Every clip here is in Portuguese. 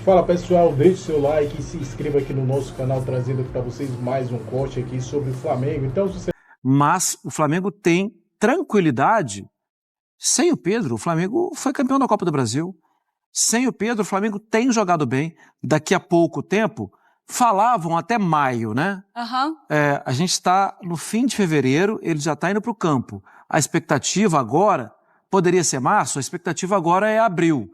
Fala pessoal, deixe seu like e se inscreva aqui no nosso canal, trazendo para vocês mais um corte aqui sobre o Flamengo. Então, se você... Mas o Flamengo tem tranquilidade. Sem o Pedro, o Flamengo foi campeão da Copa do Brasil. Sem o Pedro, o Flamengo tem jogado bem. Daqui a pouco tempo, falavam até maio, né? A gente está no fim de fevereiro, ele já está indo para o campo. A expectativa agora poderia ser março, a expectativa agora é abril.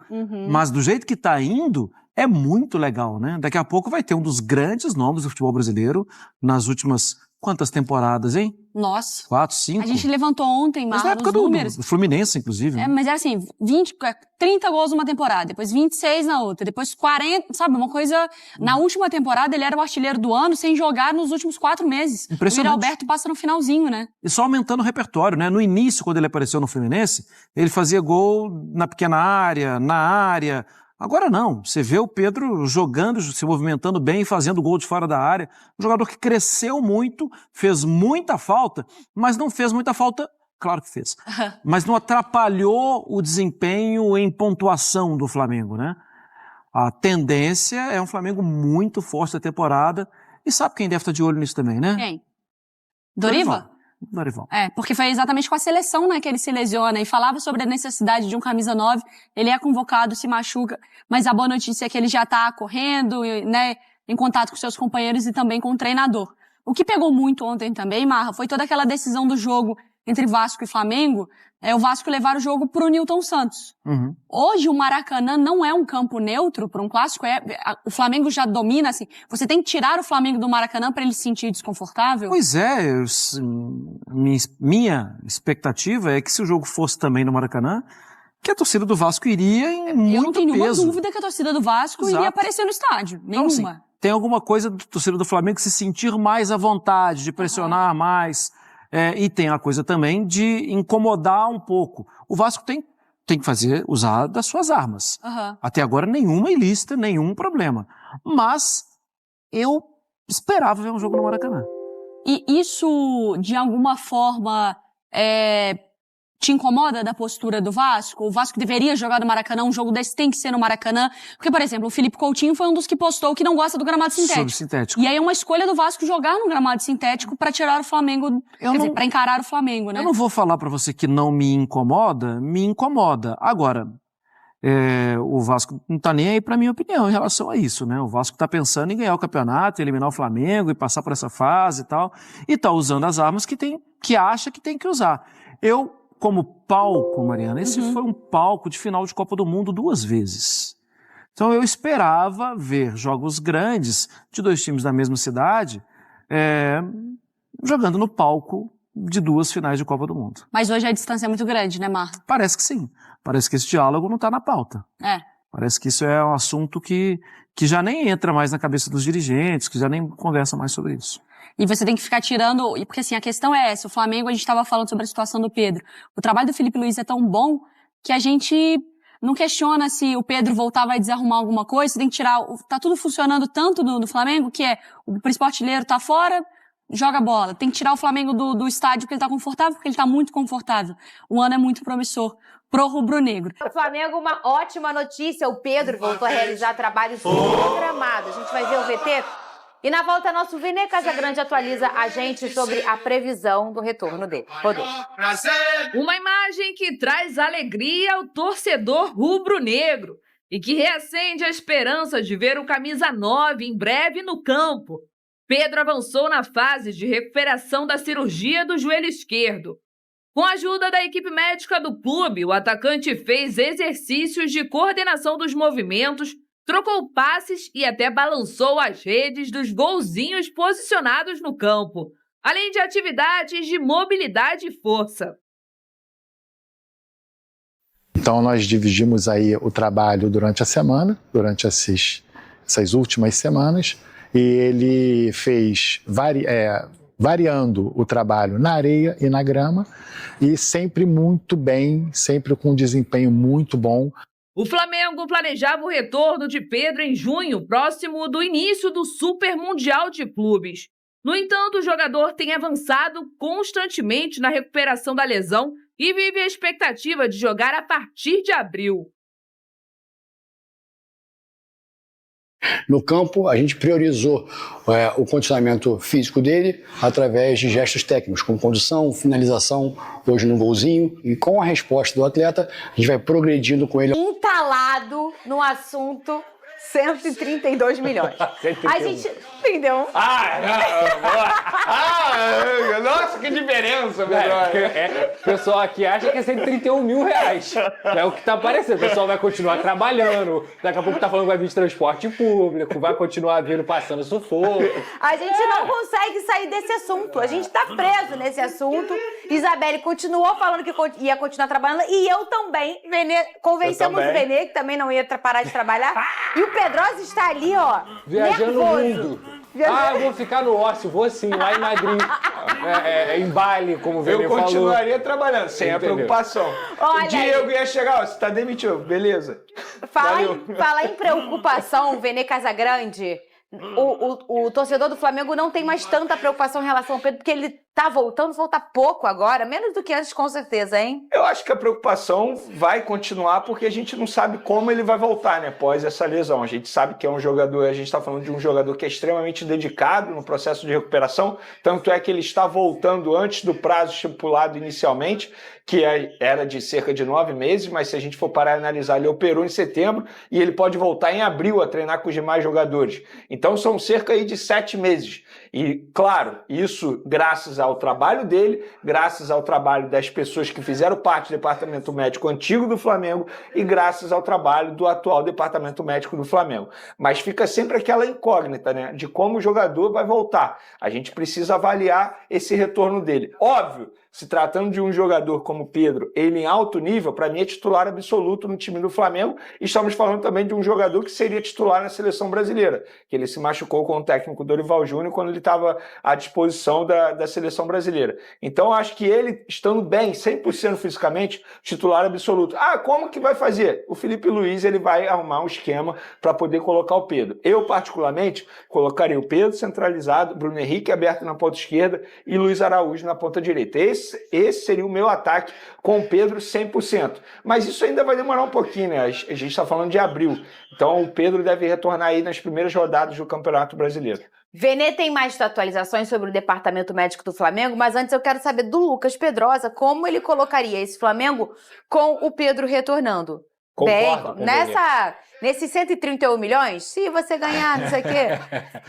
Mas do jeito que está indo, é muito legal, né? Daqui a pouco vai ter um dos grandes nomes do futebol brasileiro nas últimas quantas temporadas, hein? Nossa. 4, 5? A gente levantou ontem, Marra, nos números. Do Fluminense, inclusive. É, mas era assim, 30 gols numa temporada, depois 26 na outra, depois 40, sabe? Uma coisa... Na última temporada, ele era o artilheiro do ano sem jogar nos últimos 4 meses. Impressionante. O Alberto passa no finalzinho, né? E só aumentando o repertório, né? No início, quando ele apareceu no Fluminense, ele fazia gol na pequena área, na área. Agora não, você vê o Pedro jogando, se movimentando bem, fazendo gol de fora da área. Um jogador que cresceu muito, fez muita falta, mas não fez muita falta, claro que fez, mas não atrapalhou o desempenho em pontuação do Flamengo, né? A tendência é um Flamengo muito forte da temporada, e sabe quem deve estar de olho nisso também, né? Quem? Dorival? É, porque foi exatamente com a seleção, né, que ele se lesiona e falava sobre a necessidade de um camisa 9, ele é convocado, se machuca, mas a boa notícia é que ele já tá correndo, né, em contato com seus companheiros e também com o treinador. O que pegou muito ontem também, Marra, foi toda aquela decisão do jogo entre Vasco e Flamengo, o Vasco levar o jogo pro Nilton Santos. Hoje o Maracanã não é um campo neutro para um clássico, o Flamengo já domina, assim, você tem que tirar o Flamengo do Maracanã para ele se sentir desconfortável? Pois é, minha expectativa é que se o jogo fosse também no Maracanã, que a torcida do Vasco iria em muito peso. Eu não tenho nenhuma dúvida que a torcida do Vasco iria aparecer no estádio, nenhuma. Então, assim, tem alguma coisa da torcida do Flamengo se sentir mais à vontade, de pressionar mais, e tem a coisa também de incomodar um pouco. O Vasco tem que usar das suas armas. Até agora nenhuma ilícita, nenhum problema. Mas eu esperava ver um jogo no Maracanã. E isso, de alguma forma, te incomoda da postura do Vasco? O Vasco deveria jogar no Maracanã, um jogo desse tem que ser no Maracanã? Porque, por exemplo, o Felipe Coutinho foi um dos que postou que não gosta do gramado sintético. E aí é uma escolha do Vasco jogar no gramado sintético pra tirar o Flamengo, pra encarar o Flamengo, né? Eu não vou falar pra você que não me incomoda. Agora, o Vasco não tá nem aí pra minha opinião em relação a isso, né? O Vasco tá pensando em ganhar o campeonato, eliminar o Flamengo e passar por essa fase e tal, e tá usando as armas que acha que tem que usar. Como palco, Mariana, esse foi um palco de final de Copa do Mundo 2 vezes. Então eu esperava ver jogos grandes de 2 times da mesma cidade jogando no palco de 2 finais de Copa do Mundo. Mas hoje a distância é muito grande, né, Marta? Parece que sim. Parece que esse diálogo não está na pauta. Parece que isso é um assunto que já nem entra mais na cabeça dos dirigentes, que já nem conversa mais sobre isso. E você tem que ficar tirando... Porque assim, a questão é essa. O Flamengo, a gente estava falando sobre a situação do Pedro. O trabalho do Felipe Luiz é tão bom que a gente não questiona se o Pedro voltar vai desarrumar alguma coisa. Você tem que tirar... Tá tudo funcionando tanto no Flamengo que o principal artilheiro tá fora, joga bola. Tem que tirar o Flamengo do estádio porque ele tá confortável, porque ele tá muito confortável. O ano é muito promissor pro rubro-negro. O Flamengo, uma ótima notícia. O Pedro voltou a realizar trabalhos no gramado. A gente vai ver o VT... E na volta, nosso Vene Casagrande atualiza a gente sobre a previsão do retorno dele. Rodrigo. Uma imagem que traz alegria ao torcedor rubro-negro e que reacende a esperança de ver o camisa 9 em breve no campo. Pedro avançou na fase de recuperação da cirurgia do joelho esquerdo. Com a ajuda da equipe médica do clube, o atacante fez exercícios de coordenação dos movimentos, trocou passes e até balançou as redes dos golzinhos posicionados no campo, além de atividades de mobilidade e força. Então nós dividimos aí o trabalho durante a semana, durante essas últimas semanas, e ele fez variando o trabalho na areia e na grama, e sempre muito bem, sempre com um desempenho muito bom. O Flamengo planejava o retorno de Pedro em junho, próximo do início do Super Mundial de Clubes. No entanto, o jogador tem avançado constantemente na recuperação da lesão e vive a expectativa de jogar a partir de abril. No campo, a gente priorizou o condicionamento físico dele através de gestos técnicos, como condução, finalização, hoje no golzinho. E com a resposta do atleta, a gente vai progredindo com ele. Entalado no assunto 132 milhões. A gente entendeu? Nossa, que diferença, Pedro. O pessoal aqui acha que é 131 mil reais. É o que tá aparecendo. O pessoal vai continuar trabalhando. Daqui a pouco tá falando que vai vir de transporte público, vai continuar vindo passando sufoco. A gente não consegue sair desse assunto. A gente tá preso nesse assunto. Isabelle continuou falando que ia continuar trabalhando e eu também. Convencemos o Vene, que também não ia parar de trabalhar. E o Pedrosa está ali, ó, viajando o nervoso. mundo. Eu vou ficar no ócio, vou sim, lá em Madrid. Em Bali, como o Vene falou. Eu continuaria trabalhando, sem a preocupação. Olha, o Diego ia chegar, você tá demitido, beleza. Fala em preocupação, Vene Casagrande. O torcedor do Flamengo não tem mais tanta preocupação em relação ao Pedro, porque ele tá voltando, volta pouco agora, menos do que antes, com certeza, hein? Eu acho que a preocupação vai continuar porque a gente não sabe como ele vai voltar, né, após essa lesão. A gente sabe que é um jogador, a gente tá falando de um jogador que é extremamente dedicado no processo de recuperação, tanto é que ele está voltando antes do prazo estipulado inicialmente, que era de cerca de 9 meses, mas se a gente for parar e analisar, ele operou em setembro e ele pode voltar em abril a treinar com os demais jogadores. Então são cerca aí de 7 meses. E, claro, isso graças ao trabalho dele, graças ao trabalho das pessoas que fizeram parte do departamento médico antigo do Flamengo e graças ao trabalho do atual departamento médico do Flamengo. Mas fica sempre aquela incógnita, né, de como o jogador vai voltar. A gente precisa avaliar esse retorno dele. Óbvio, se tratando de um jogador como Pedro, ele em alto nível, para mim é titular absoluto no time do Flamengo, e estamos falando também de um jogador que seria titular na seleção brasileira, que ele se machucou com o técnico Dorival Júnior quando ele estava à disposição da seleção brasileira. Então acho que ele, estando bem, 100% fisicamente, titular absoluto. Como que vai fazer? O Felipe Luiz ele vai arrumar um esquema para poder colocar o Pedro. Eu, particularmente, colocaria o Pedro centralizado, Bruno Henrique aberto na ponta esquerda e Luiz Araújo na ponta direita. Esse seria o meu ataque com o Pedro 100%. Mas isso ainda vai demorar um pouquinho, né? A gente está falando de abril. Então o Pedro deve retornar aí nas primeiras rodadas do Campeonato Brasileiro. Vene tem mais atualizações sobre o departamento médico do Flamengo, mas antes eu quero saber do Lucas Pedrosa como ele colocaria esse Flamengo com o Pedro retornando. Concordo Bem, nesses 131 milhões, se você ganhar, não sei o quê,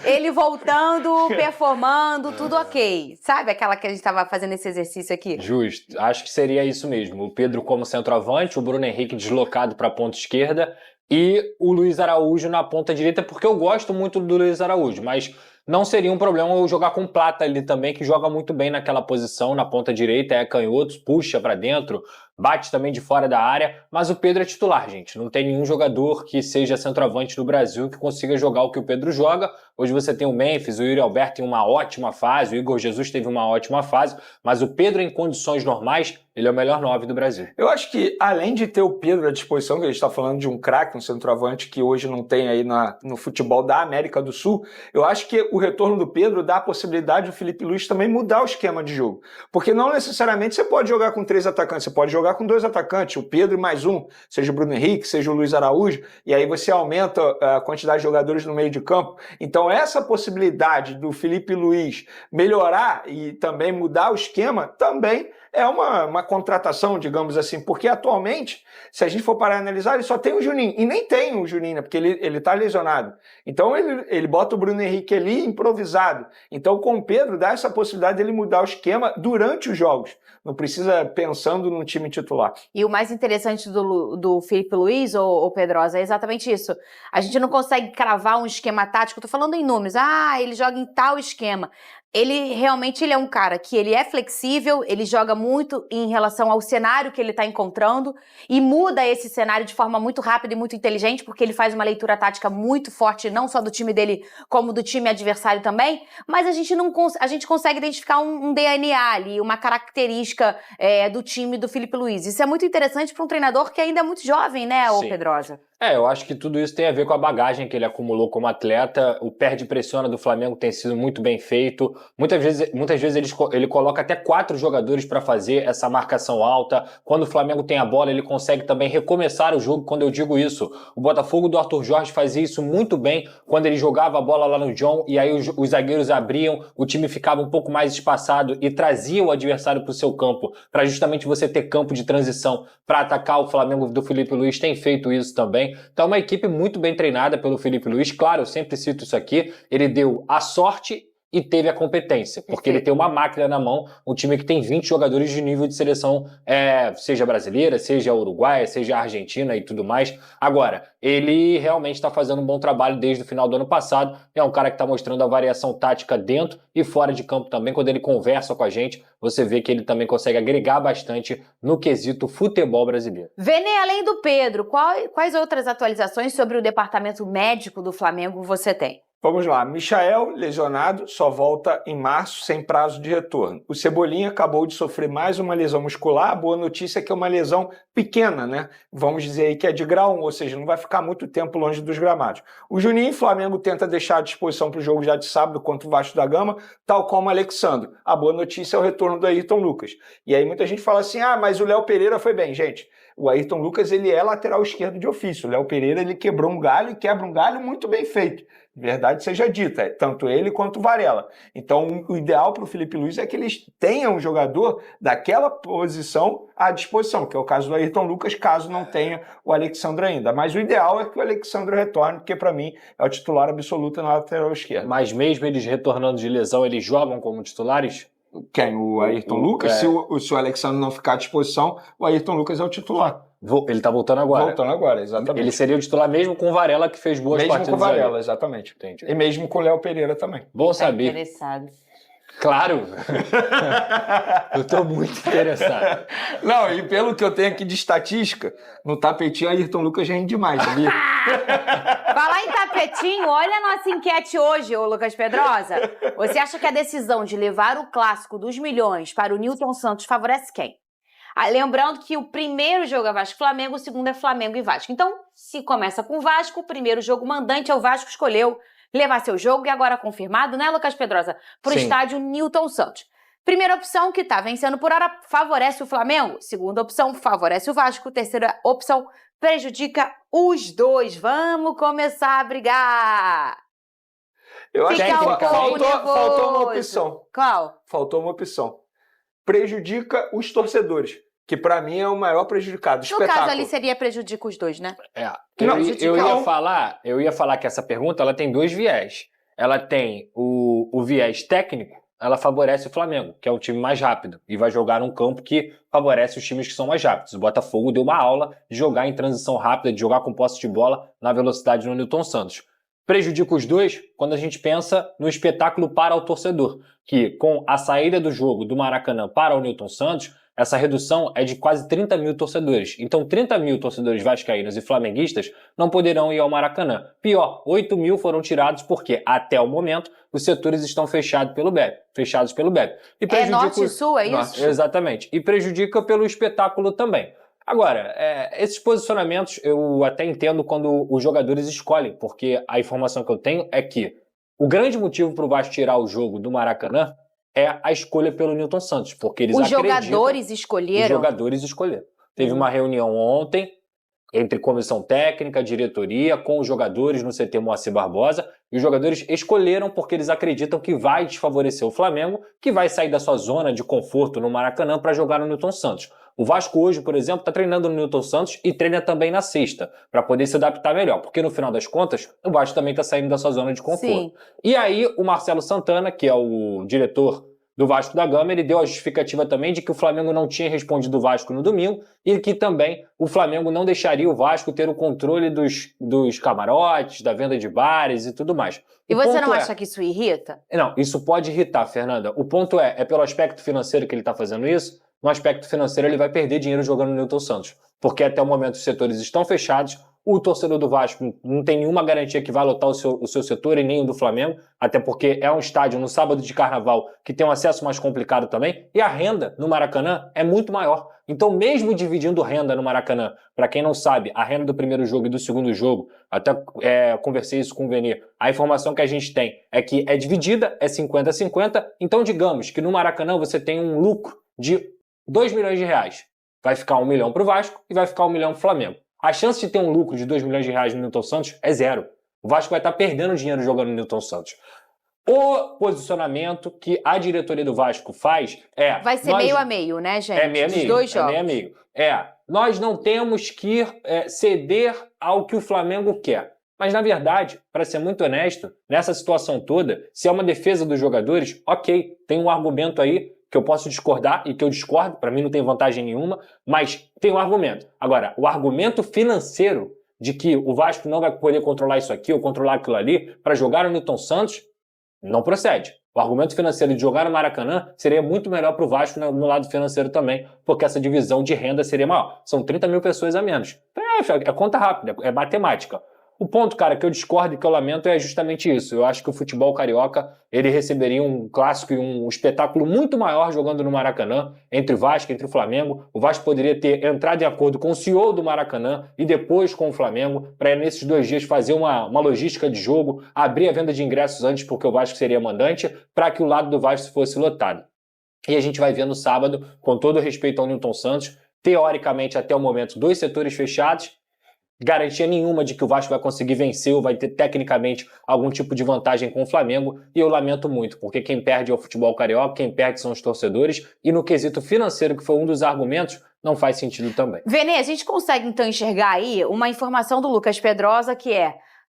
ele voltando, performando, tudo ok. Sabe aquela que a gente estava fazendo esse exercício aqui? Justo, acho que seria isso mesmo. O Pedro como centroavante, o Bruno Henrique deslocado para a ponta esquerda e o Luiz Araújo na ponta direita, porque eu gosto muito do Luiz Araújo, mas não seria um problema eu jogar com Plata ali também, que joga muito bem naquela posição, na ponta direita, é canhoto, puxa para dentro, bate também de fora da área, mas o Pedro é titular, gente. Não tem nenhum jogador que seja centroavante no Brasil que consiga jogar o que o Pedro joga. Hoje você tem o Memphis, o Yuri Alberto em uma ótima fase, o Igor Jesus teve uma ótima fase, mas o Pedro em condições normais, ele é o melhor 9 do Brasil. Eu acho que, além de ter o Pedro à disposição, que a gente está falando de um craque, um centroavante que hoje não tem aí no futebol da América do Sul, eu acho que o retorno do Pedro dá a possibilidade do Felipe Luiz também mudar o esquema de jogo. Porque não necessariamente você pode jogar com 3 atacantes, você pode jogar com 2 atacantes, o Pedro e mais um, seja o Bruno Henrique, seja o Luiz Araújo, e aí você aumenta a quantidade de jogadores no meio de campo. Então essa possibilidade do Felipe Luiz melhorar e também mudar o esquema também é uma contratação, digamos assim, porque atualmente, se a gente for parar e analisar, ele só tem o Juninho, e nem tem o Juninho, né, porque ele tá lesionado. Então ele bota o Bruno Henrique ali improvisado. Então com o Pedro dá essa possibilidade dele mudar o esquema durante os jogos. Não precisa pensando no time titular. E o mais interessante do Felipe Luiz, ou Pedrosa, é exatamente isso. A gente não consegue cravar um esquema tático, tô falando em números, ele joga em tal esquema. Ele realmente é um cara que ele é flexível, ele joga muito em relação ao cenário que ele está encontrando e muda esse cenário de forma muito rápida e muito inteligente, porque ele faz uma leitura tática muito forte, não só do time dele, como do time adversário também, mas a gente consegue identificar um DNA ali, uma característica do time do Felipe Luiz. Isso é muito interessante para um treinador que ainda é muito jovem, né, ô Pedrosa? Eu acho que tudo isso tem a ver com a bagagem que ele acumulou como atleta. O perde-pressiona do Flamengo tem sido muito bem feito. Muitas vezes ele coloca até 4 jogadores para fazer essa marcação alta. Quando o Flamengo tem a bola, ele consegue também recomeçar o jogo. Quando eu digo isso, o Botafogo do Arthur Jorge fazia isso muito bem quando ele jogava a bola lá no John e aí os zagueiros abriam, o time ficava um pouco mais espaçado e trazia o adversário para o seu campo, para justamente você ter campo de transição para atacar. O Flamengo do Felipe Luiz tem feito isso também. Então é uma equipe muito bem treinada pelo Felipe Luiz. Claro, eu sempre cito isso aqui, ele deu a sorte e teve a competência, porque ele tem uma máquina na mão, um time que tem 20 jogadores de nível de seleção, seja brasileira, seja uruguaia, seja argentina e tudo mais. Agora, ele realmente está fazendo um bom trabalho desde o final do ano passado, é um cara que está mostrando a variação tática dentro e fora de campo também. Quando ele conversa com a gente, você vê que ele também consegue agregar bastante no quesito futebol brasileiro. Vene, além do Pedro, quais outras atualizações sobre o departamento médico do Flamengo você tem? Vamos lá, Michael, lesionado, só volta em março, sem prazo de retorno. O Cebolinha acabou de sofrer mais uma lesão muscular. A boa notícia é que é uma lesão pequena, né? Vamos dizer aí que é de grau 1, ou seja, não vai ficar muito tempo longe dos gramados. O Juninho, o Flamengo tenta deixar à disposição para o jogo já de sábado contra o Vasco da Gama, tal como o Alexandre. A boa notícia é o retorno do Ayrton Lucas. E aí muita gente fala assim, mas o Léo Pereira foi bem. Gente, o Ayrton Lucas, ele é lateral esquerdo de ofício. O Léo Pereira, ele quebrou um galho e quebra um galho muito bem feito. Verdade seja dita, tanto ele quanto o Varela. Então, o ideal para o Felipe Luiz é que eles tenham um jogador daquela posição à disposição, que é o caso do Ayrton Lucas, caso não tenha o Alexandre ainda. Mas o ideal é que o Alexandre retorne, porque para mim é o titular absoluto na lateral esquerda. Mas mesmo eles retornando de lesão, eles jogam como titulares? Quem? O Ayrton Lucas? Se o Alexandre não ficar à disposição, o Ayrton Lucas é o titular. Ele tá voltando agora. Voltando agora, exatamente. Ele seria o titular mesmo com o Varela, que fez boas partidas. Mesmo com o Varela, ali. Exatamente. Entendi. E mesmo com o Léo Pereira também. Bom saber. Interessado. Claro! Eu tô muito interessado. Não, e pelo que eu tenho aqui de estatística, no tapetinho, Ayrton Lucas rende demais, sabia? Falar em tapetinho, olha a nossa enquete hoje, ô Lucas Pedrosa. Você acha que a decisão de levar o clássico dos milhões para o Nilton Santos favorece quem? Lembrando que o primeiro jogo é Vasco-Flamengo, o segundo é Flamengo e Vasco. Então, se começa com o Vasco, o primeiro jogo mandante é o Vasco, escolheu levar seu jogo e agora confirmado, né, Lucas Pedrosa? Para o estádio Nilton Santos. Primeira opção, que está vencendo por hora, favorece o Flamengo. Segunda opção, favorece o Vasco. Terceira opção, prejudica os dois. Vamos começar a brigar! Eu acho que faltou uma opção. Qual? Faltou uma opção. Prejudica os torcedores, que pra mim é o maior prejudicado. No Espetáculo. caso ali seria prejudica os dois, né? Eu ia falar que essa pergunta ela tem dois viés. Ela tem o viés técnico, ela favorece o Flamengo, que é um time mais rápido, e vai jogar num campo que favorece os times que são mais rápidos. O Botafogo deu uma aula de jogar em transição rápida, de jogar com posse de bola na velocidade no Nilton Santos. Prejudica os dois quando a gente pensa no espetáculo para o torcedor, que com a saída do jogo do Maracanã para o Nilton Santos, essa redução é de quase 30 mil torcedores. Então 30 mil torcedores vascaínos e flamenguistas não poderão ir ao Maracanã. Pior, 8 mil foram tirados porque, até o momento, os setores estão fechados pelo BEP. E prejudica norte e sul, é isso? Exatamente. E prejudica pelo espetáculo também. Agora, esses posicionamentos eu até entendo quando os jogadores escolhem, porque a informação que eu tenho é que o grande motivo para o Vasco tirar o jogo do Maracanã é a escolha pelo Nilton Santos, porque eles acreditam... Os jogadores escolheram. Teve uma reunião ontem entre comissão técnica, diretoria, com os jogadores no CT Moacir Barbosa, e os jogadores escolheram porque eles acreditam que vai desfavorecer o Flamengo, que vai sair da sua zona de conforto no Maracanã para jogar no Nilton Santos. O Vasco hoje, por exemplo, está treinando no Nilton Santos e treina também na sexta, para poder se adaptar melhor, porque no final das contas, o Vasco também está saindo da sua zona de conforto. Sim. E aí, o Marcelo Santana, que é o diretor do Vasco da Gama, ele deu a justificativa também de que o Flamengo não tinha respondido o Vasco no domingo e que também o Flamengo não deixaria o Vasco ter o controle dos camarotes, da venda de bares e tudo mais. E você não acha que isso irrita? Não, isso pode irritar, Fernanda. O ponto é pelo aspecto financeiro que ele está fazendo isso. No aspecto financeiro, ele vai perder dinheiro jogando no Nilton Santos, porque até o momento os setores estão fechados, o torcedor do Vasco não tem nenhuma garantia que vai lotar o seu setor e nem o do Flamengo, até porque é um estádio no sábado de carnaval que tem um acesso mais complicado também, e a renda no Maracanã é muito maior. Então, mesmo dividindo renda no Maracanã, para quem não sabe, a renda do primeiro jogo e do segundo jogo, até conversei isso com o Vene, a informação que a gente tem é que é dividida, é 50-50, então digamos que no Maracanã você tem um lucro de R$2 milhões. Vai ficar R$1 milhão para o Vasco e vai ficar R$1 milhão para o Flamengo. A chance de ter um lucro de R$2 milhões no Newton Santos é zero. O Vasco vai estar perdendo dinheiro jogando no Newton Santos. O posicionamento que a diretoria do Vasco faz é... Vai ser meio a meio, né, gente? É meio a meio. Os dois jogos. É meio a meio. Nós não temos que ceder ao que o Flamengo quer. Mas, na verdade, para ser muito honesto, nessa situação toda, se é uma defesa dos jogadores, ok, tem um argumento aí que eu posso discordar e que eu discordo, para mim não tem vantagem nenhuma, mas tem um argumento. Agora, o argumento financeiro de que o Vasco não vai poder controlar isso aqui ou controlar aquilo ali para jogar no Newton Santos, não procede. O argumento financeiro de jogar no Maracanã seria muito melhor para o Vasco no lado financeiro também, porque essa divisão de renda seria maior. São 30 mil pessoas a menos. É conta rápida, é matemática. O ponto, cara, que eu discordo e que eu lamento é justamente isso. Eu acho que o futebol carioca, ele receberia um clássico e um espetáculo muito maior jogando no Maracanã, entre o Vasco e entre o Flamengo. O Vasco poderia ter entrado em acordo com o CEO do Maracanã e depois com o Flamengo, para nesses 2 dias fazer uma logística de jogo, abrir a venda de ingressos antes, porque o Vasco seria mandante, para que o lado do Vasco fosse lotado. E a gente vai ver no sábado, com todo respeito ao Newton Santos, teoricamente até o momento 2 setores fechados, garantia nenhuma de que o Vasco vai conseguir vencer ou vai ter tecnicamente algum tipo de vantagem com o Flamengo, e eu lamento muito, porque quem perde é o futebol carioca, quem perde são os torcedores, e no quesito financeiro, que foi um dos argumentos, não faz sentido também. Vene, a gente consegue então enxergar aí uma informação do Lucas Pedrosa que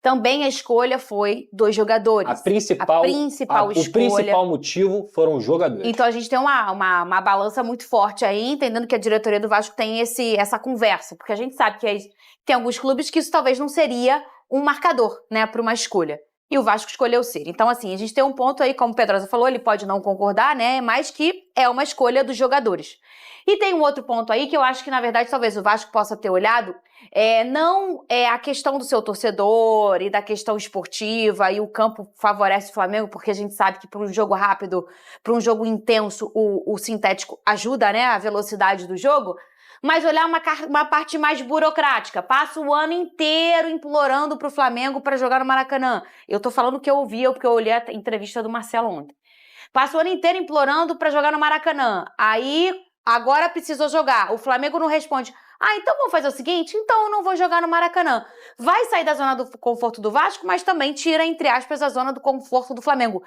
também a escolha foi dos jogadores. O principal motivo foram os jogadores. Então a gente tem uma balança muito forte aí, entendendo que a diretoria do Vasco tem essa conversa, porque a gente sabe que tem alguns clubes que isso talvez não seria um marcador, né, para uma escolha. E o Vasco escolheu ser. Então, assim, a gente tem um ponto aí, como o Pedrosa falou, ele pode não concordar, né, mas que é uma escolha dos jogadores. E tem um outro ponto aí que eu acho que, na verdade, talvez o Vasco possa ter olhado, não é a questão do seu torcedor e da questão esportiva, e o campo favorece o Flamengo, porque a gente sabe que para um jogo rápido, para um jogo intenso, o sintético ajuda, né, a velocidade do jogo, mas olhar uma parte mais burocrática. Passa o ano inteiro implorando pro Flamengo para jogar no Maracanã. Eu tô falando o que eu ouvi, porque eu olhei a entrevista do Marcelo ontem. Passa o ano inteiro implorando para jogar no Maracanã. Aí, agora precisou jogar. O Flamengo não responde. Então vamos fazer o seguinte? Então eu não vou jogar no Maracanã. Vai sair da zona do conforto do Vasco, mas também tira, entre aspas, a zona do conforto do Flamengo.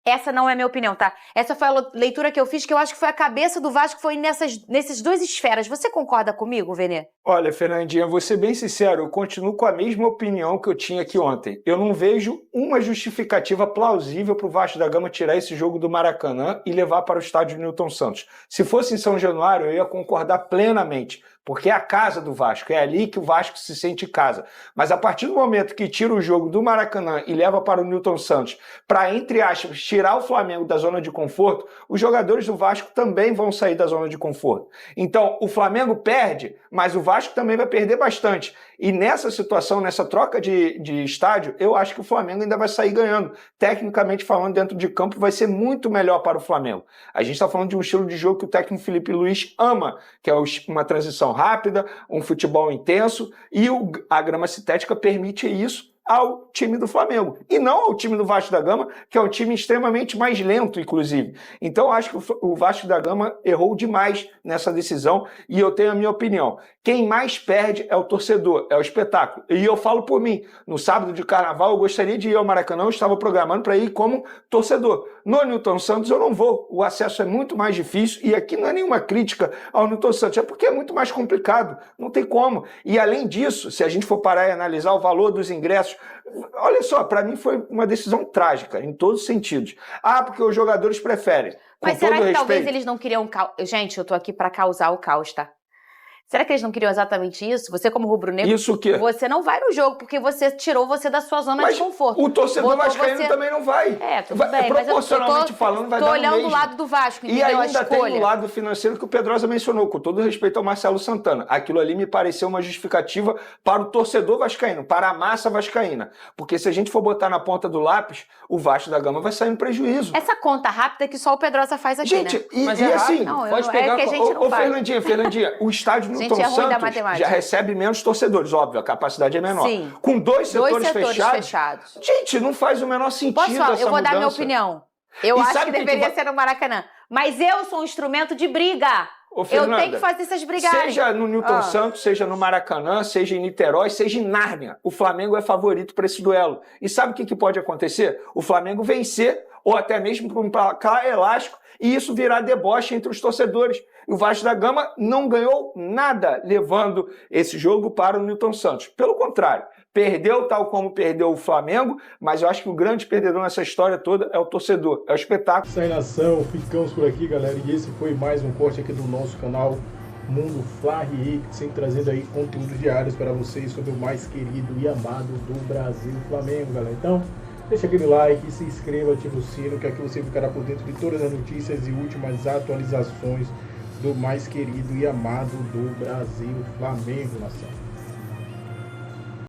Essa não é a minha opinião, tá? Essa foi a leitura que eu fiz, que eu acho que foi a cabeça do Vasco, foi nesses 2 esferas. Você concorda comigo, Vene? Olha, Fernandinha, vou ser bem sincero, eu continuo com a mesma opinião que eu tinha aqui ontem. Eu não vejo uma justificativa plausível para o Vasco da Gama tirar esse jogo do Maracanã e levar para o estádio Newton Santos. Se fosse em São Januário, eu ia concordar plenamente, porque é a casa do Vasco, é ali que o Vasco se sente em casa. Mas a partir do momento que tira o jogo do Maracanã e leva para o Newton Santos, para, entre aspas, tirar o Flamengo da zona de conforto, os jogadores do Vasco também vão sair da zona de conforto. Então, o Flamengo perde, mas o Vasco também vai perder bastante. E nessa situação, nessa troca de estádio, eu acho que o Flamengo ainda vai sair ganhando. Tecnicamente falando, dentro de campo, vai ser muito melhor para o Flamengo. A gente está falando de um estilo de jogo que o técnico Felipe Luiz ama, que é uma transição rápida, um futebol intenso, e a grama sintética permite isso ao time do Flamengo, e não ao time do Vasco da Gama, que é um time extremamente mais lento, inclusive. Então, acho que o Vasco da Gama errou demais nessa decisão, e eu tenho a minha opinião. Quem mais perde é o torcedor, é o espetáculo. E eu falo por mim, no sábado de carnaval eu gostaria de ir ao Maracanã, eu estava programando para ir como torcedor. No Newton Santos eu não vou, o acesso é muito mais difícil, e aqui não é nenhuma crítica ao Newton Santos, é porque é muito mais complicado, não tem como. E além disso, se a gente for parar e analisar o valor dos ingressos, olha só, para mim foi uma decisão trágica, em todos os sentidos. Porque os jogadores preferem. Mas será que talvez eles não queriam... Gente, eu tô aqui para causar o caos, tá? Será que eles não queriam exatamente isso? Você, como rubro-negro, Isso o quê? você não vai no jogo, porque você tirou você da sua zona de conforto. O torcedor vascaíno também não vai. Tudo bem, proporcionalmente falando, vai dar no mesmo. Tô olhando do lado do Vasco, e ainda tem o lado financeiro que o Pedrosa mencionou, com todo respeito ao Marcelo Santana. Aquilo ali me pareceu uma justificativa para o torcedor vascaíno, para a massa vascaína. Porque se a gente for botar na ponta do lápis, o Vasco da Gama vai sair no prejuízo. Essa conta rápida que só o Pedrosa faz aqui, gente, né? Mas assim, pode pegar... que a gente não faz. Fernandinha, o estádio Newton Santos já recebe menos torcedores, óbvio, a capacidade é menor. Sim. Com dois setores fechados, gente, não faz o menor sentido. Posso falar? Essa eu vou mudança. dar minha opinião. Eu acho que deveria ser no Maracanã. Mas eu sou um instrumento de briga. Fernanda, eu tenho que fazer essas brigadas. Seja no Newton Santos, seja no Maracanã, seja em Niterói, seja em Nárnia. O Flamengo é favorito para esse duelo. E sabe o que pode acontecer? O Flamengo vencer, ou até mesmo por um placar elástico, e isso virar deboche entre os torcedores. E o Vasco da Gama não ganhou nada levando esse jogo para o Newton Santos. Pelo contrário, perdeu tal como perdeu o Flamengo, mas eu acho que o grande perdedor nessa história toda é o torcedor, é o espetáculo. Isso aí, nação, ficamos por aqui, galera, e esse foi mais um corte aqui do nosso canal Mundo Fla Henrique, sempre trazendo aí conteúdos diários para vocês sobre o mais querido e amado do Brasil, Flamengo, galera. Então, deixa aquele like, se inscreva, ativa o sino, que aqui você ficará por dentro de todas as notícias e últimas atualizações do mais querido e amado do Brasil, Flamengo, nação.